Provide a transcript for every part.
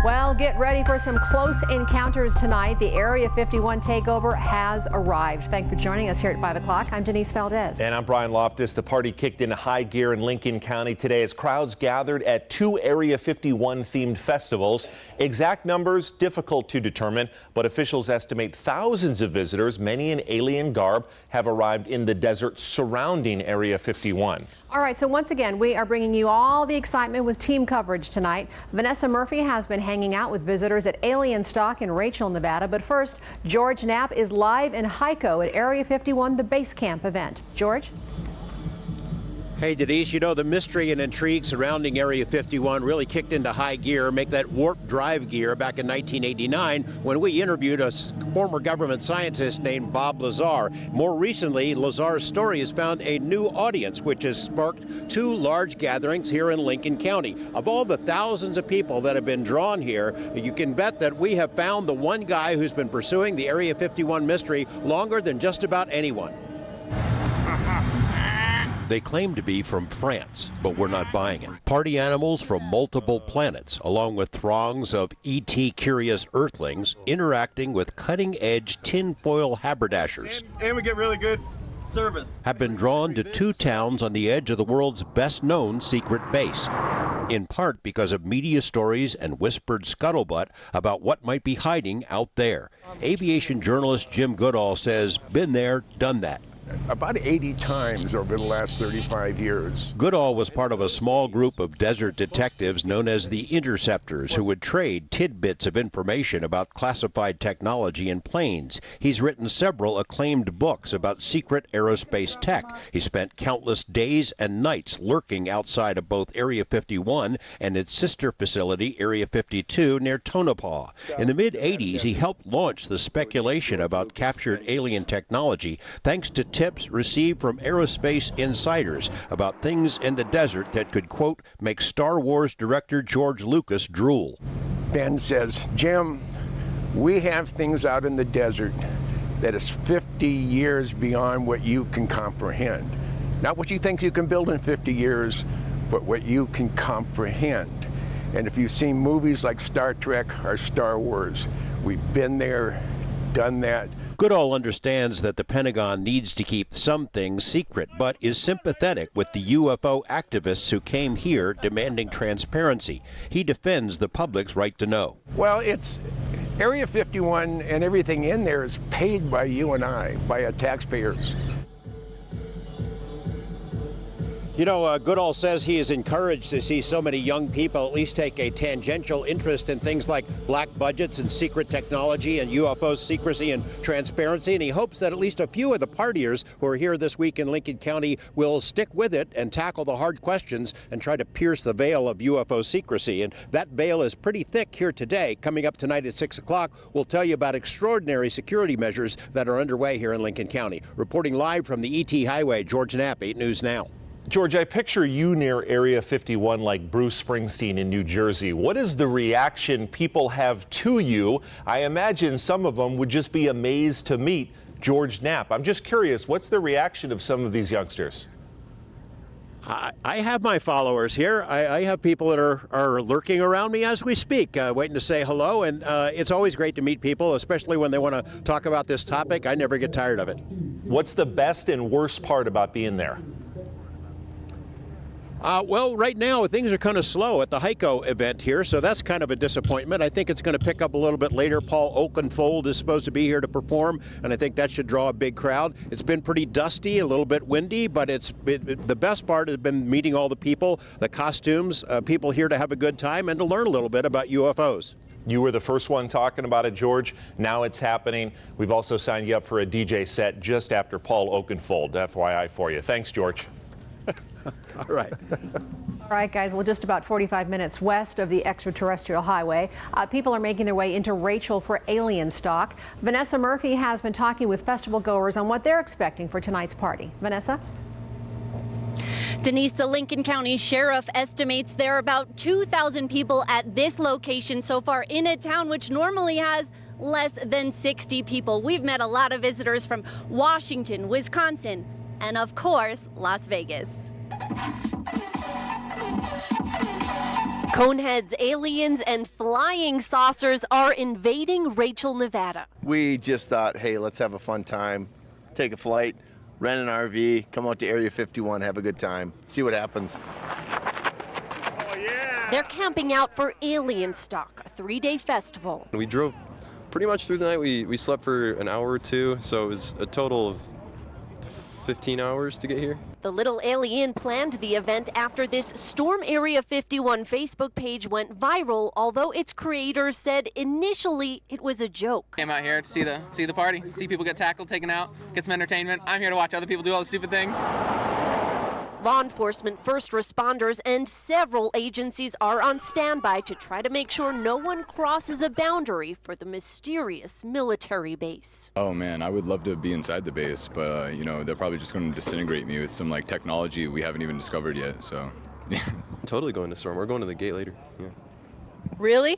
Well, get ready for some close encounters tonight. The Area 51 takeover has arrived. Thanks for joining us here at 5 o'clock. I'm Denise Valdez. And I'm Brian Loftus. The party kicked into high gear in Lincoln County today as crowds gathered at 2 Area 51 themed festivals. Exact numbers difficult to determine, but officials estimate thousands of visitors, many in alien garb, have arrived in the desert surrounding Area 51. All right, so once again, we are bringing you all the excitement with team coverage tonight. Vanessa Murphy has been hanging out with visitors at Alien Stock in Rachel, Nevada. But first, George Knapp is live in Hico at Area 51, the base camp event. George? Hey, Denise, you know, the mystery and intrigue surrounding Area 51 really kicked into high gear, make that warp drive gear back in 1989 when we interviewed a former government scientist named Bob Lazar. More recently, Lazar's story has found a new audience, which has sparked 2 large gatherings here in Lincoln County. Of all the thousands of people that have been drawn here, you can bet that we have found the one guy who's been pursuing the Area 51 mystery longer than just about anyone. They claim to be from France, but we're not buying it. Party animals from multiple planets, along with throngs of E.T. curious earthlings interacting with cutting-edge tinfoil haberdashers. And we get really good service. Have been drawn to 2 towns on the edge of the world's best-known secret base, in part because of media stories and whispered scuttlebutt about what might be hiding out there. Aviation journalist Jim Goodall says, been there, done that. About 80 times over the last 35 years. Goodall was part of a small group of desert detectives known as the Interceptors who would trade tidbits of information about classified technology in planes. He's written several acclaimed books about secret aerospace tech. He spent countless days and nights lurking outside of both Area 51 and its sister facility, Area 52, near Tonopah. In the mid-'80s, he helped launch the speculation about captured alien technology thanks to tips received from aerospace insiders about things in the desert that could, quote, make Star Wars director George Lucas drool. Ben says, Jim, we have things out in the desert that is 50 years beyond what you can comprehend. Not what you think you can build in 50 years, but what you can comprehend. And if you've seen movies like Star Trek or Star Wars, we've been there, done that. Goodall understands that the Pentagon needs to keep some things secret, but is sympathetic with the UFO activists who came here demanding transparency. He defends the public's right to know. Well, it's Area 51 and everything in there is paid by you and I, by our taxpayers. You know, Goodall says he is encouraged to see so many young people at least take a tangential interest in things like black budgets and secret technology and UFO secrecy and transparency, and he hopes that at least a few of the partiers who are here this week in Lincoln County will stick with it and tackle the hard questions and try to pierce the veil of UFO secrecy. And that veil is pretty thick here today. Coming up tonight at 6 o'clock, we'll tell you about extraordinary security measures that are underway here in Lincoln County. Reporting live from the ET Highway, George Knapp, 8 News Now. George, I picture you near Area 51 like Bruce Springsteen in New Jersey. What is the reaction people have to you? I imagine some of them would just be amazed to meet George Knapp. I'm just curious, what's the reaction of some of these youngsters? I have my followers here. I have people that are lurking around me as we speak, waiting to say hello. And it's always great to meet people, especially when they want to talk about this topic. I never get tired of it. What's the best and worst part about being there? Well, right now things are kind of slow at the Hico event here, so that's kind of a disappointment. I think it's going to pick up a little bit later. Paul Oakenfold is supposed to be here to perform, and I think that should draw a big crowd. It's been pretty dusty, a little bit windy, but the best part has been meeting all the people, the costumes, people here to have a good time and to learn a little bit about UFOs. You were the first one talking about it, George. Now it's happening. We've also signed you up for a DJ set just after Paul Oakenfold. FYI for you. Thanks, George. All right. All right, guys, well, just about 45 minutes west of the extraterrestrial highway, people are making their way into Rachel for Alien Stock. Vanessa Murphy has been talking with festival goers on what they're expecting for tonight's party. Vanessa? Denise, the Lincoln County Sheriff estimates there are about 2,000 people at this location so far in a town which normally has less than 60 people. We've met a lot of visitors from Washington, Wisconsin, and of course, Las Vegas. Coneheads, aliens, and flying saucers are invading Rachel, Nevada. We just thought, hey, let's have a fun time, take a flight, rent an RV, come out to Area 51, have a good time, see what happens. Oh, yeah. They're camping out for Alien Stock, a 3-day festival. We drove pretty much through the night. We slept for an hour or two, so it was a total of 15 hours to get here. The Little Alien planned the event after this Storm Area 51 Facebook page went viral, although its creators said initially it was a joke. Came out here to see the party, see people get tackled, taken out, get some entertainment. I'm here to watch other people do all the stupid things. Law enforcement, first responders, and several agencies are on standby to try to make sure no one crosses a boundary for the mysterious military base. Oh man, I would love to be inside the base, but you know, they're probably just going to disintegrate me with some like technology we haven't even discovered yet, so. Totally going to Storm. We're going to the gate later. Yeah. Really?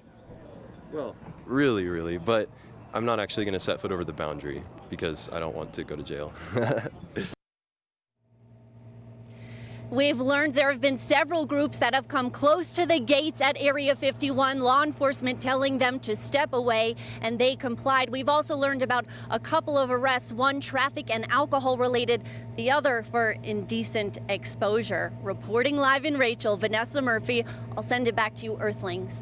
Well, really, but I'm not actually going to set foot over the boundary because I don't want to go to jail. We've learned there have been several groups that have come close to the gates at Area 51, law enforcement telling them to step away, and they complied. We've also learned about a couple of arrests, one traffic and alcohol related, the other for indecent exposure. Reporting live in Rachel, Vanessa Murphy. I'll send it back to you, Earthlings.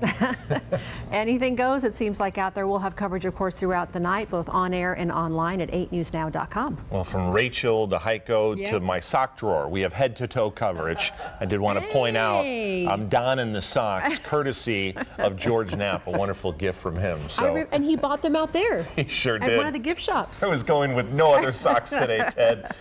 Anything goes, it seems like, out there. We'll have coverage, of course, throughout the night, both on air and online at 8newsnow.com. Well, from Rachel to Heiko to my sock drawer, we have head-to-toe coverage. I did want to point out I'm donning the socks courtesy of George Knapp, a wonderful gift from him. So And he bought them out there. he sure At did. one of the gift shops. I was going with no other socks today, Ted.